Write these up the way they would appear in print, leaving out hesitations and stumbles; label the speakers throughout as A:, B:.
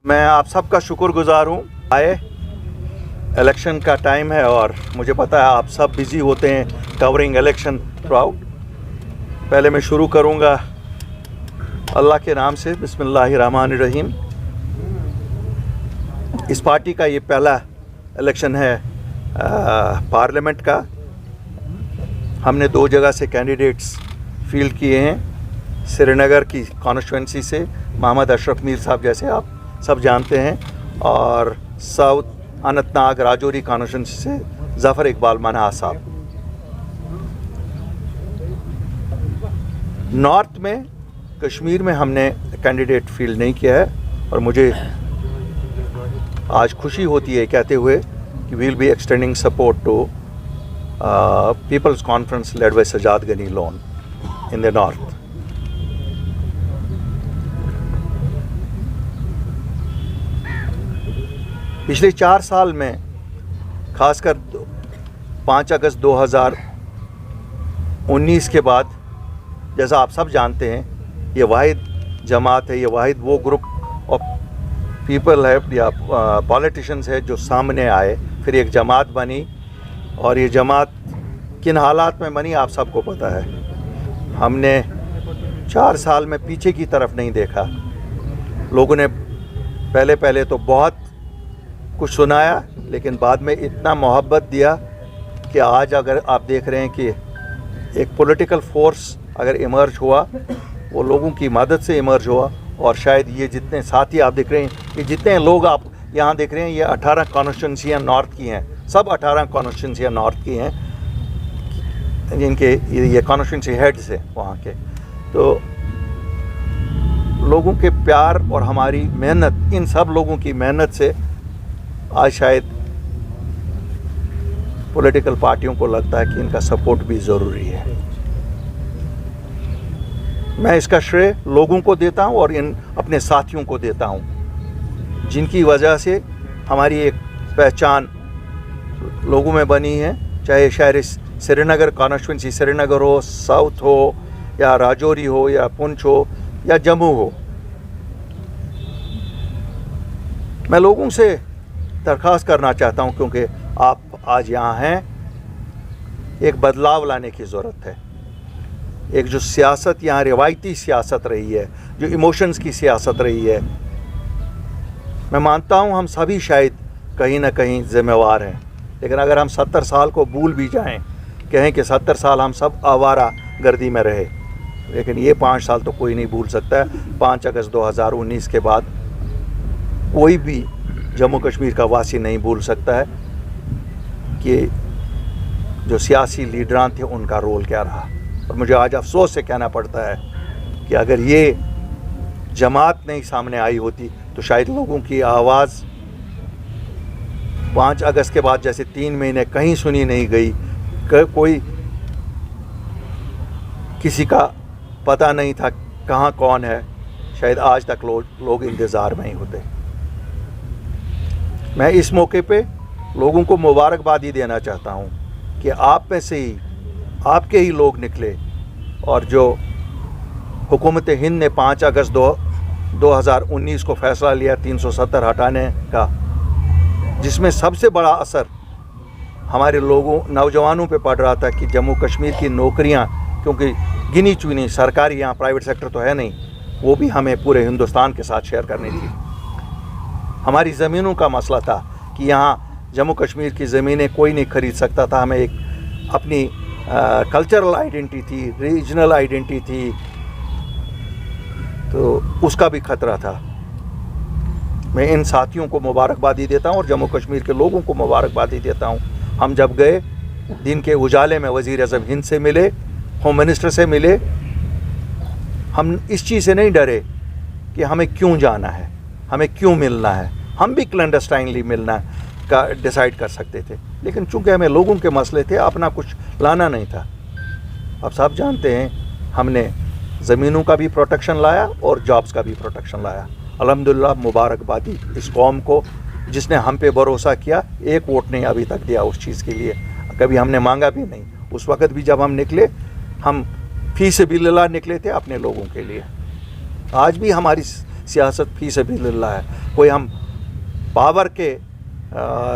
A: मैं आप सबका शुक्रगुजार हूँ। आए इलेक्शन का टाइम है और मुझे पता है आप सब बिज़ी होते हैं कवरिंग इलेक्शन थ्रू आउट। पहले मैं शुरू करूँगा अल्लाह के नाम से, बिस्मिल्लाहिर्रहमानिर्रहीम। इस पार्टी का ये पहला इलेक्शन है पार्लियामेंट का। हमने 2 जगह से कैंडिडेट्स फील्ड किए हैं। श्रीनगर की कॉन्स्टिट्यूंसी से मोहम्मद अशरफ मीर साहब, जैसे आप सब जानते हैं, और साउथ अनंतनाग राजौरी कॉन्स्टिट्यूंसी से ज़फ़र इकबाल मनहा साहब। नॉर्थ में कश्मीर में हमने कैंडिडेट फील्ड नहीं किया है और मुझे आज खुशी होती है कहते हुए कि we will be extending support to people's conference led by Sajad Gani Lone in the north. पिछले 4 साल में खासकर 5 अगस्त 2019 के बाद, जैसा आप सब जानते हैं, ये वाहिद जमात है, ये वाहिद वो ग्रुप ऑफ पीपल है या पॉलिटिशियंस है जो सामने आए, फिर एक जमात बनी। और ये जमात किन हालात में बनी आप सबको पता है। हमने 4 साल में पीछे की तरफ नहीं देखा। लोगों ने पहले तो बहुत कुछ सुनाया, लेकिन बाद में इतना मोहब्बत दिया कि आज अगर आप देख रहे हैं कि एक पॉलिटिकल फोर्स अगर इमर्ज हुआ, वो लोगों की मदद से इमर्ज हुआ। और शायद ये जितने साथी आप देख रहे हैं, ये जितने लोग आप यहाँ देख रहे हैं, ये 18 कॉन्स्टिट्यूंसियाँ नॉर्थ की हैं। सब 18 कॉन्स्टिट्यूंसियाँ नॉर्थ की हैं, जिनके ये कॉन्स्टिट्यूंसी हेड्स हैं वहाँ के। तो लोगों के प्यार और हमारी मेहनत, इन सब लोगों की मेहनत से आज शायद पॉलिटिकल पार्टियों को लगता है कि इनका सपोर्ट भी ज़रूरी है। मैं इसका श्रेय लोगों को देता हूं और इन अपने साथियों को देता हूं, जिनकी वजह से हमारी एक पहचान लोगों में बनी है। चाहे शहर श्रीनगर कॉन्स्टिट्यूंसी श्रीनगर हो, साउथ हो, या राजौरी हो, या पुंछ हो, या जम्मू हो। मैं लोगों से दरख्वास्त करना चाहता हूं, क्योंकि आप आज यहाँ हैं, एक बदलाव लाने की ज़रूरत है। एक जो सियासत यहाँ रिवायती सियासत रही है, जो इमोशंस की सियासत रही है, मैं मानता हूँ हम सभी शायद कहीं ना कहीं ज़िम्मेवार हैं। लेकिन अगर हम 70 साल को भूल भी जाएं, कहें कि 70 साल हम सब आवारा गर्दी में रहे, लेकिन ये 5 साल तो कोई नहीं भूल सकता है। 5 अगस्त 2019 के बाद कोई भी जम्मू कश्मीर का वासी नहीं भूल सकता है कि जो सियासी लीडरान थे उनका रोल क्या रहा। और मुझे आज अफसोस से कहना पड़ता है कि अगर ये जमात नहीं सामने आई होती तो शायद लोगों की आवाज़ 5 अगस्त के बाद जैसे 3 महीने कहीं सुनी नहीं गई, कोई किसी का पता नहीं था कहाँ कौन है, शायद आज तक लोग इंतज़ार में ही होते। मैं इस मौके पे लोगों को मुबारकबादी देना चाहता हूँ कि आप में से ही, आपके ही लोग निकले और जो हुकूमत हिंद ने 5 अगस्त 2019 को फ़ैसला लिया 370 हटाने का, जिसमें सबसे बड़ा असर हमारे लोगों नौजवानों पे पड़ रहा था कि जम्मू कश्मीर की नौकरियां, क्योंकि गिनी चुनी सरकारी, यहाँ प्राइवेट सेक्टर तो है नहीं, वो भी हमें पूरे हिंदुस्तान के साथ शेयर करनी थी। हमारी ज़मीनों का मसला था कि यहाँ जम्मू कश्मीर की ज़मीनें कोई नहीं ख़रीद सकता था। हमें एक अपनी कल्चरल आइडेंटिटी थी, रीजनल आइडेंटिटी थी, तो उसका भी ख़तरा था। मैं इन साथियों को मुबारकबादी देता हूँ और जम्मू कश्मीर के लोगों को मुबारकबादी देता हूँ। हम जब गए, दिन के उजाले में वज़ीर आज़म हिंद से मिले, होम मिनिस्टर से मिले। हम इस चीज़ से नहीं डरे कि हमें क्यों जाना है, हमें क्यों मिलना है। हम भी क्लैंडस्टाइनली मिलना का डिसाइड कर सकते थे, लेकिन चूंकि हमें लोगों के मसले थे, अपना कुछ लाना नहीं था। अब सब जानते हैं हमने ज़मीनों का भी प्रोटेक्शन लाया और जॉब्स का भी प्रोटेक्शन लाया। अल्हम्दुलिल्लाह, मुबारकबादी इस कौम को जिसने हम पे भरोसा किया। एक वोट नहीं अभी तक दिया उस चीज़ के लिए, कभी हमने मांगा भी नहीं। उस वक़्त भी जब हम निकले, हम फ़ी सबिलिल्लाह निकले थे अपने लोगों के लिए। आज भी हमारी सियासत फी सबिलिल्लाह है। कोई हम पावर के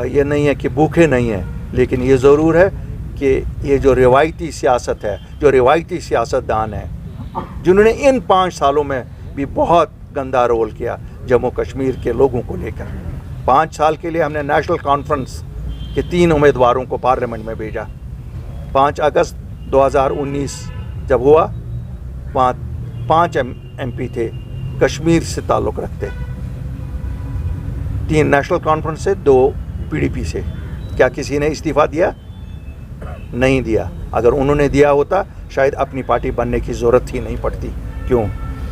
A: ये नहीं है कि भूखे नहीं हैं, लेकिन ये ज़रूर है कि ये जो रिवायती सियासत है, जो रिवायती सियासतदान हैं, जिन्होंने इन 5 सालों में भी बहुत गंदा रोल किया जम्मू कश्मीर के लोगों को लेकर। 5 साल के लिए हमने नेशनल कॉन्फ्रेंस के 3 उम्मीदवारों को पार्लियामेंट में भेजा। 5 अगस्त 2019 जब हुआ, वहाँ 5 MP थे कश्मीर से ताल्लुक़ रखते, 3 नेशनल कॉन्फ्रेंस से, 2 PDP से। क्या किसी ने इस्तीफ़ा दिया? नहीं दिया। अगर उन्होंने दिया होता शायद अपनी पार्टी बनने की ज़रूरत ही नहीं पड़ती। क्यों?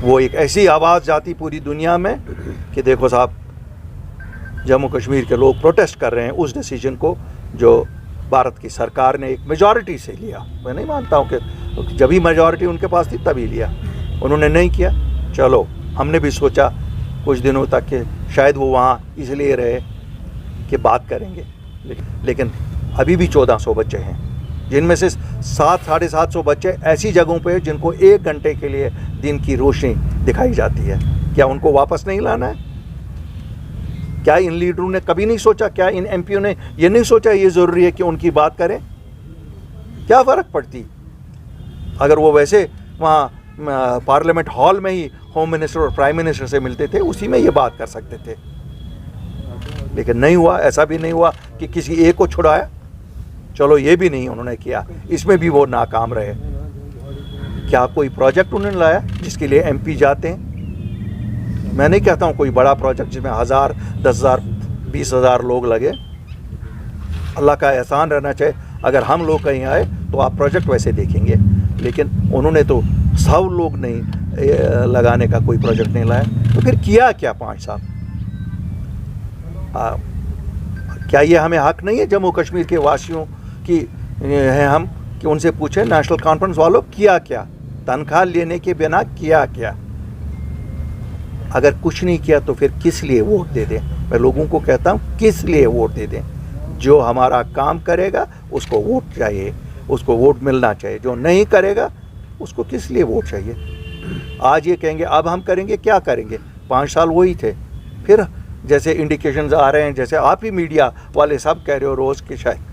A: वो एक ऐसी आवाज़ जाती पूरी दुनिया में कि देखो साहब, जम्मू कश्मीर के लोग प्रोटेस्ट कर रहे हैं उस डिसीजन को जो भारत की सरकार ने एक मेजॉरिटी से लिया। मैं नहीं मानता हूँ कि जब भी मेजॉरिटी उनके पास थी तभी लिया, उन्होंने नहीं किया। चलो, हमने भी सोचा कुछ दिनों तक कि शायद वो वहाँ इसलिए रहे कि बात करेंगे, लेकिन अभी भी 1400 बच्चे हैं, जिनमें से 700-750 बच्चे ऐसी जगहों पे जिनको 1 घंटे के लिए दिन की रोशनी दिखाई जाती है। क्या उनको वापस नहीं लाना है? क्या इन लीडरों ने कभी नहीं सोचा? क्या इन MPओं ने ये नहीं सोचा ये ज़रूरी है कि उनकी बात करें? क्या फ़र्क पड़ती अगर वो वैसे वहाँ पार्लियामेंट हॉल में ही होम मिनिस्टर और प्राइम मिनिस्टर से मिलते थे, उसी में ये बात कर सकते थे। लेकिन नहीं हुआ। ऐसा भी नहीं हुआ कि किसी एक को छुड़ाया, चलो ये भी नहीं उन्होंने किया, इसमें भी वो नाकाम रहे। क्या कोई प्रोजेक्ट उन्होंने लाया जिसके लिए MP जाते हैं? मैं नहीं कहता हूँ कोई बड़ा प्रोजेक्ट जिसमें 1000, 10,000, 20,000 लोग लगे। अल्लाह का एहसान रहना चाहिए, अगर हम लोग कहीं आए तो आप प्रोजेक्ट वैसे देखेंगे, लेकिन उन्होंने तो 100 लोग नहीं लगाने का कोई प्रोजेक्ट नहीं लाया। तो फिर किया क्या 5 साल? क्या ये हमें हक नहीं है जम्मू कश्मीर के वासियों की हैं हम कि उनसे पूछें नेशनल कॉन्फ्रेंस वालों किया क्या? तनख्वाह लेने के बिना किया क्या? अगर कुछ नहीं किया तो फिर किस लिए वोट दे दें? मैं लोगों को कहता हूँ किस लिए वोट दे दें? जो हमारा काम करेगा उसको वोट चाहिए, उसको वोट मिलना चाहिए। जो नहीं करेगा उसको किस लिए वोट चाहिए? आज ये कहेंगे अब हम करेंगे, क्या करेंगे? 5 साल वही थे। फिर जैसे इंडिकेशंस आ रहे हैं, जैसे आप ही मीडिया वाले सब कह रहे हो रोज़ कि शायद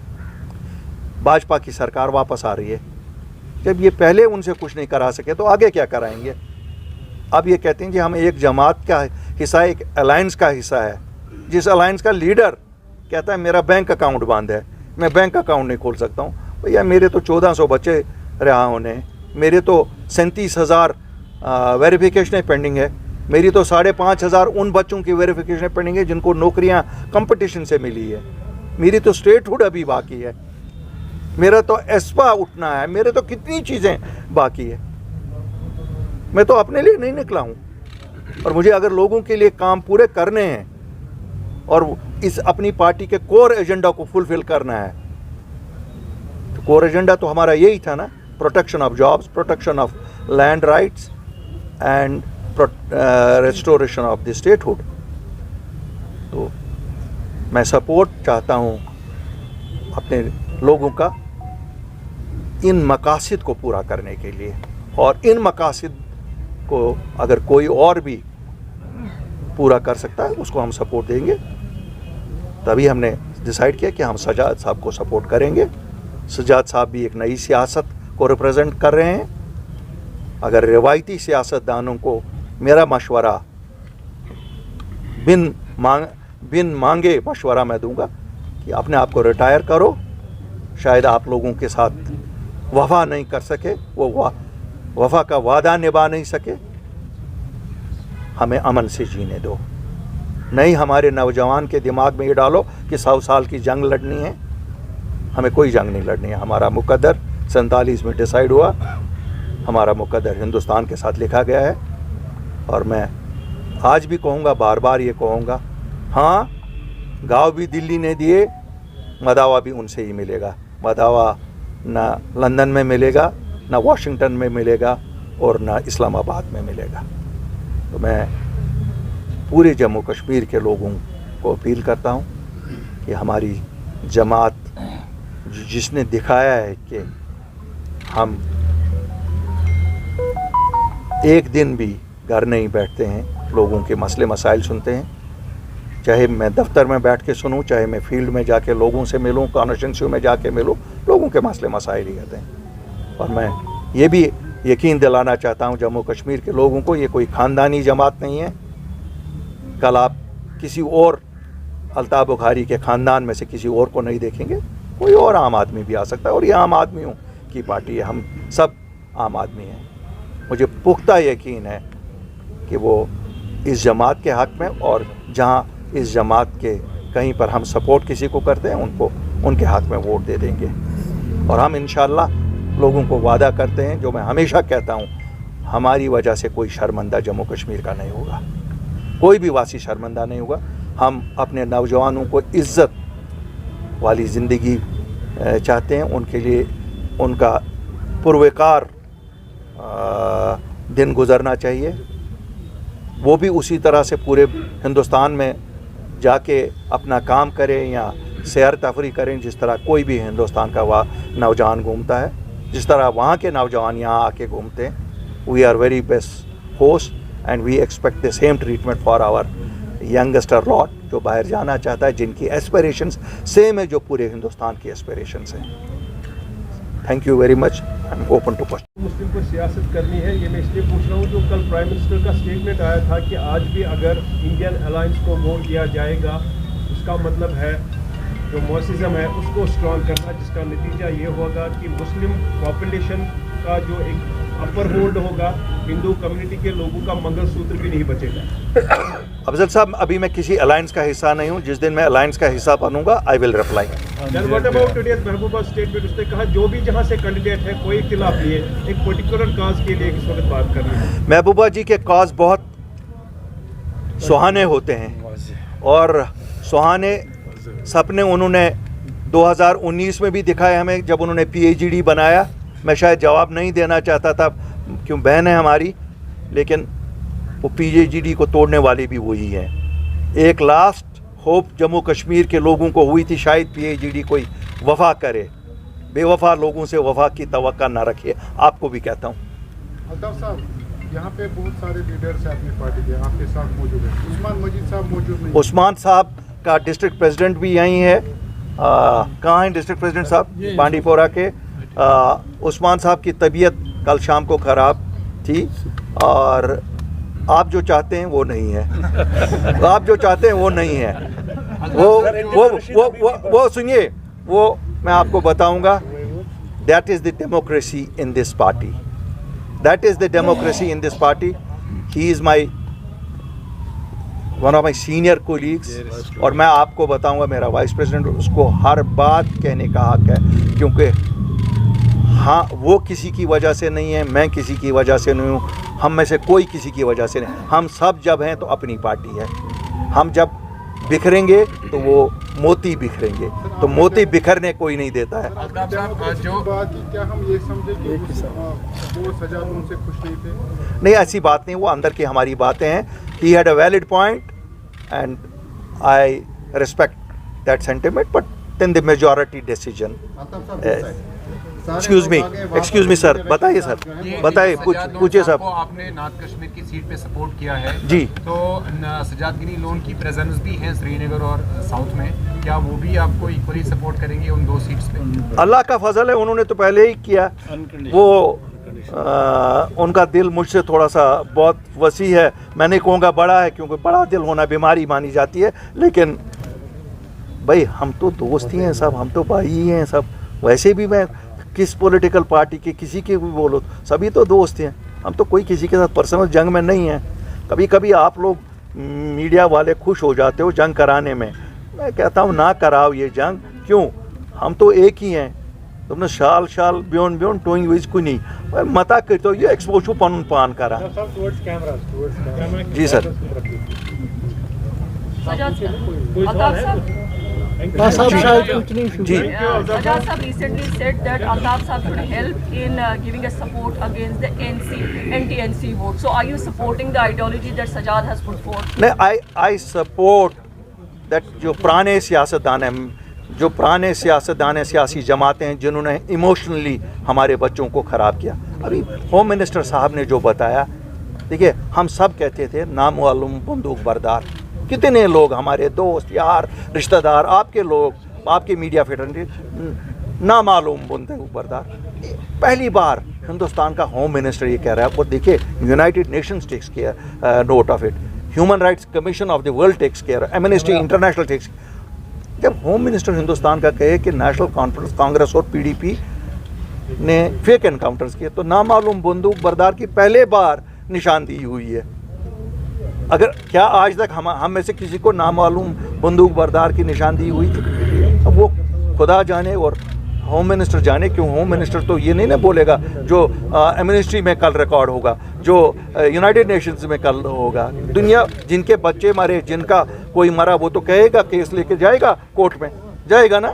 A: भाजपा की सरकार वापस आ रही है। जब ये पहले उनसे कुछ नहीं करा सके तो आगे क्या कराएंगे? अब ये कहते हैं कि हम एक जमात का हिस्सा, एक अलायंस का हिस्सा है, जिस अलायंस का लीडर कहता है मेरा बैंक अकाउंट बंद है, मैं बैंक अकाउंट नहीं खोल सकता हूँ। भैया मेरे तो 1400 बच्चे रिहा होने, मेरे तो 37,000 वेरिफिकेशनें पेंडिंग है, मेरी तो 5,500 उन बच्चों की वेरिफिकेशन पेंडिंग है जिनको नौकरियां कंपटीशन से मिली है, मेरी तो स्टेटहुड अभी बाकी है, मेरा तो एस्पा उठना है, मेरे तो कितनी चीज़ें बाकी है। मैं तो अपने लिए नहीं निकला हूँ, और मुझे अगर लोगों के लिए काम पूरे करने हैं और इस अपनी पार्टी के कोर एजेंडा को फुलफिल करना है, तो कोर एजेंडा तो हमारा यही था ना, protection of jobs, protection of land rights and restoration of the statehood. तो मैं सपोर्ट चाहता हूँ अपने लोगों का इन मकासद को पूरा करने के लिए, और इन मकासद को अगर कोई और भी पूरा कर सकता है उसको हम सपोर्ट देंगे। तभी हमने डिसाइड किया कि हम सजाद साहब को सपोर्ट करेंगे। सजाद साहब भी एक नई सियासत को रिप्रेजेंट कर रहे हैं। अगर रिवायती सियासतदानों को मेरा मशवरा बिन मांगे मशवरा मैं दूंगा कि अपने आप को रिटायर करो, शायद आप लोगों के साथ वफा नहीं कर सके, वो वफा का वादा निभा नहीं सके, हमें अमन से जीने दो। नहीं हमारे नौजवान के दिमाग में ये डालो कि 100 साल की जंग लड़नी है। हमें कोई जंग नहीं लड़नी है। हमारा मुकद्दर 47 में डिसाइड हुआ, हमारा मुकद्दर हिंदुस्तान के साथ लिखा गया है। और मैं आज भी कहूँगा, बार बार ये कहूँगा, हाँ गाँव भी दिल्ली ने दिए, मदावा भी उनसे ही मिलेगा। मदावा ना लंदन में मिलेगा, ना वाशिंगटन में मिलेगा, और ना इस्लामाबाद में मिलेगा। तो मैं पूरे जम्मू कश्मीर के लोगों को अपील करता हूँ कि हमारी जमात जिसने दिखाया है कि हम एक दिन भी घर नहीं बैठते हैं, लोगों के मसले मसाइल सुनते हैं, चाहे मैं दफ्तर में बैठ के सुनूं, चाहे मैं फील्ड में जाके लोगों से मिलूं, कॉन्स्टिट्यूंसी में जाके मिलूं, लोगों के मसले मसाइल ही कहते हैं। और मैं ये भी यकीन दिलाना चाहता हूं जम्मू कश्मीर के लोगों को, ये कोई ख़ानदानी जमात नहीं है। कल आप किसी और अल्ताफ़ बुखारी के ख़ानदान में से किसी और को नहीं देखेंगे, कोई और आम आदमी भी आ सकता है, और ये आम आदमियों की पार्टी है, हम सब आम आदमी हैं। मुझे पुख्ता यकीन है कि वो इस जमात के हक़ में, और जहाँ इस जमात के कहीं पर हम सपोर्ट किसी को करते हैं, उनको उनके हक़ में वोट दे देंगे। और हम इंशाअल्लाह लोगों को वादा करते हैं, जो मैं हमेशा कहता हूँ, हमारी वजह से कोई शर्मिंदा जम्मू कश्मीर का नहीं होगा, कोई भी वासी शर्मिंदा नहीं होगा। हम अपने नौजवानों को इज़्ज़त वाली ज़िंदगी चाहते हैं, उनके लिए उनका पुरवकार दिन गुज़रना चाहिए। वो भी उसी तरह से पूरे हिंदुस्तान में जाके अपना काम करें या सैर तफरी करें जिस तरह कोई भी हिंदुस्तान का नौजवान घूमता है, जिस तरह वहाँ के नौजवान यहाँ आके घूमते हैं। We are very best host and we expect the same treatment for our youngster lot, जो बाहर जाना चाहता है, जिनकी एस्पिरेशंस सेम है जो पूरे हिंदुस्तान की एस्पिरेशंस हैं। Thank you very much, I am open to question.
B: Muslim को सियासत करनी है, ये मैं इसलिए पूछ रहा हूँ, जो कल प्राइम मिनिस्टर का स्टेटमेंट आया था कि आज भी अगर इंडियन अलायंस को वोट दिया जाएगा, उसका मतलब है जो मौसिज़म है उसको स्ट्रॉन्ग करना, जिसका नतीजा ये होगा कि मुस्लिम पॉपुलेशन का जो एक अपर होल्ड होगा, हिंदू कम्युनिटी के लोगों का मंगलसूत्र भी नहीं बचेगा।
A: अफजल साहब, अभी मैं किसी अलायंस का हिस्सा नहीं हूँ, जिस दिन मैं अलायंस का हिस्सा बनूंगा I will reply.
B: What about today's Mehbooba statement? उसने कहा जो भी जहाँ से कैंडिडेट है कोई इख्तिलाफ नहीं है, एक पर्टिकुलर काज के लिए इस वक्त बात करनी है।
A: महबूबा जी के काज बहुत सुहाने होते हैं, और सुहाने सपने उन्होंने 2019 में भी दिखाए हमें, जब उन्होंने PhD बनाया। मैं शायद जवाब नहीं देना चाहता था, क्यों बहन है हमारी, लेकिन वो PhD को तोड़ने वाले भी वही हैं। एक लास्ट होप जम्मू कश्मीर के लोगों को हुई थी, शायद PhD कोई वफा करे। बेवफा लोगों से वफा की तवक्का ना रखिए, आपको भी कहता हूँ।
C: अल्ताफ साहब, यहाँ पे बहुत सारे लीडर्स हैं अपनी पार्टी के, आपके साथ मौजूद हैं। उस्मान मजीद साहब मौजूद नहीं।
A: उस्मान साहब का डिस्ट्रिक्ट प्रेसिडेंट भी यहीं है। कहाँ हैं डिस्ट्रिक्ट प्रेसिडेंट साहब? बांडीपोरा के। उस्मान साहब की तबीयत कल शाम को ख़राब थी, और आप जो चाहते हैं वो नहीं है। आप जो चाहते हैं वो नहीं है। वो सुनिए, वो मैं आपको बताऊंगा। That is the democracy in this party, that is the democracy in this party. He is my one of my senior colleagues, और मैं आपको बताऊंगा, मेरा वाइस प्रेसिडेंट, उसको हर बात कहने का हक है, क्योंकि हाँ, वो किसी की वजह से नहीं है, मैं किसी की वजह से नहीं हूँ, हम में से कोई किसी की वजह से नहीं। हम सब जब हैं तो अपनी पार्टी है। हम जब बिखरेंगे तो वो मोती बिखरेंगे, तो मोती बिखरने कोई नहीं देता है।
C: जो बात की, क्या हम ये समझे कि वो सजा उनसे खुश नहीं थे?
A: नहीं, ऐसी बात नहीं, वो अंदर की हमारी बातें हैं। He had a valid point and I respect that sentiment, but then the majority decision. Excuse me sir, बताइए सर, बताइए, पूछिए साहब।
D: आपने नॉर्थ कश्मीर की सीट पे सपोर्ट किया है
A: जी,
D: तो सजाद गिनी लोन की प्रेजेंस भी है श्रीनगर और साउथ में, क्या वो भी आपको इक्वली सपोर्ट करेंगे उन दो सीट्स पे?
A: अल्लाह का फजल है, उन्होंने तो पहले ही किया। वो उनका दिल मुझसे थोड़ा सा बहुत वसी है, मैं नहीं कहूँगा बड़ा है, क्योंकि बड़ा दिल होना बीमारी मानी जाती है, लेकिन भाई हम तो दोस्त ही हैं सब, हम तो भाई ही हैं सब। वैसे भी मैं किस पॉलिटिकल पार्टी के किसी के भी बोलो, सभी तो दोस्त हैं, हम तो कोई किसी के साथ पर्सनल जंग में नहीं हैं। कभी कभी आप लोग मीडिया वाले खुश हो जाते हो जंग कराने में, मैं कहता हूँ ना कराओ ये जंग, क्यों? हम तो एक ही हैं। तुमने शाल ब्योन टोइंग विज को नहीं मता करते हो, ये एक्सपोजू पन पान करा। जी sir.
E: Sajjad Sahab recently said that Altaf Sahab should help in giving a support against the anti-NC vote. So are you supporting the ideology that Sajjad has put forth?
A: नहीं, I support that जो पुराने सियासतदान हैं, जो पुराने सियासतदान हैं, सियासी जमातें हैं, जिन्होंने इमोशनली हमारे बच्चों को ख़राब किया। अभी होम मिनिस्टर साहब ने जो बताया, देखिए हम सब कहते थे नामालूम बंदूक बरदार, कितने लोग हमारे दोस्त यार रिश्तेदार आपके लोग आपके मीडिया फेडरेशन नामालूम बंदूक बरदार। पहली बार हिंदुस्तान का होम मिनिस्टर ये कह रहा है। और देखिए United Nations takes care note of it, human rights commission of the world takes care, Amnesty International takes. जब होम मिनिस्टर हिंदुस्तान का कहे कि नेशनल कॉन्फ्रेंस कांग्रेस और पीडीपी ने फेक एनकाउंटर्स किए, तो नामालूम बंदूक बरदार की पहले बार निशानदेही हुई है। अगर क्या आज तक हम में से किसी को नामालूम बंदूक बरदार की निशानदेही हुई थी? अब वो खुदा जाने और होम मिनिस्टर जाने, क्यों होम मिनिस्टर तो ये नहीं ना बोलेगा जो एमनेस्टी में कल रिकॉर्ड होगा, जो यूनाइटेड नेशंस में कल होगा। दुनिया जिनके बच्चे मरे, जिनका कोई मरा, वो तो कहेगा, केस लेके जाएगा कोर्ट में, जाएगा ना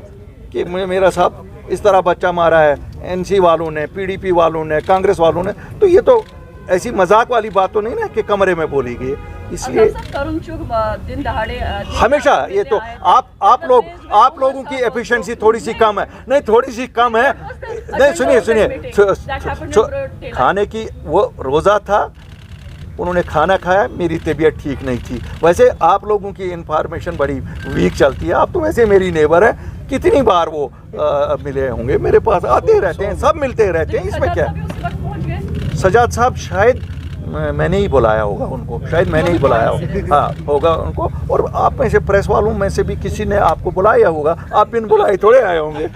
A: कि मेरा साहब इस तरह बच्चा मारा है, एनसी वालों ने, पीडीपी वालों ने, कांग्रेस वालों ने। तो ये तो ऐसी मजाक वाली बात तो नहीं ना कि कमरे में बोली गई। इसलिए
E: तरुण चुग दिन दहाड़े
A: हमेशा ये तो आप लोगों की एफिशिएंसी थोड़ी सी कम है। नहीं थोड़ी सी कम है, नहीं सुनिए खाने की वो रोज़ा था, उन्होंने खाना खाया, मेरी तबीयत ठीक नहीं थी। वैसे आप लोगों की इंफॉर्मेशन बड़ी वीक चलती है। आप तो वैसे मेरी नेबर है, कितनी बार वो मिले होंगे, मेरे पास आते रहते हैं, सब मिलते रहते हैं, इसमें क्या है। सजाद साहब शायद मैंने ही बुलाया होगा उनको, शायद मैंने ही बुलाया होगा, हाँ होगा उनको। और आप में से प्रेस वालों में से भी किसी ने आपको बुलाया होगा, आप बिन बुलाए थोड़े आए होंगे।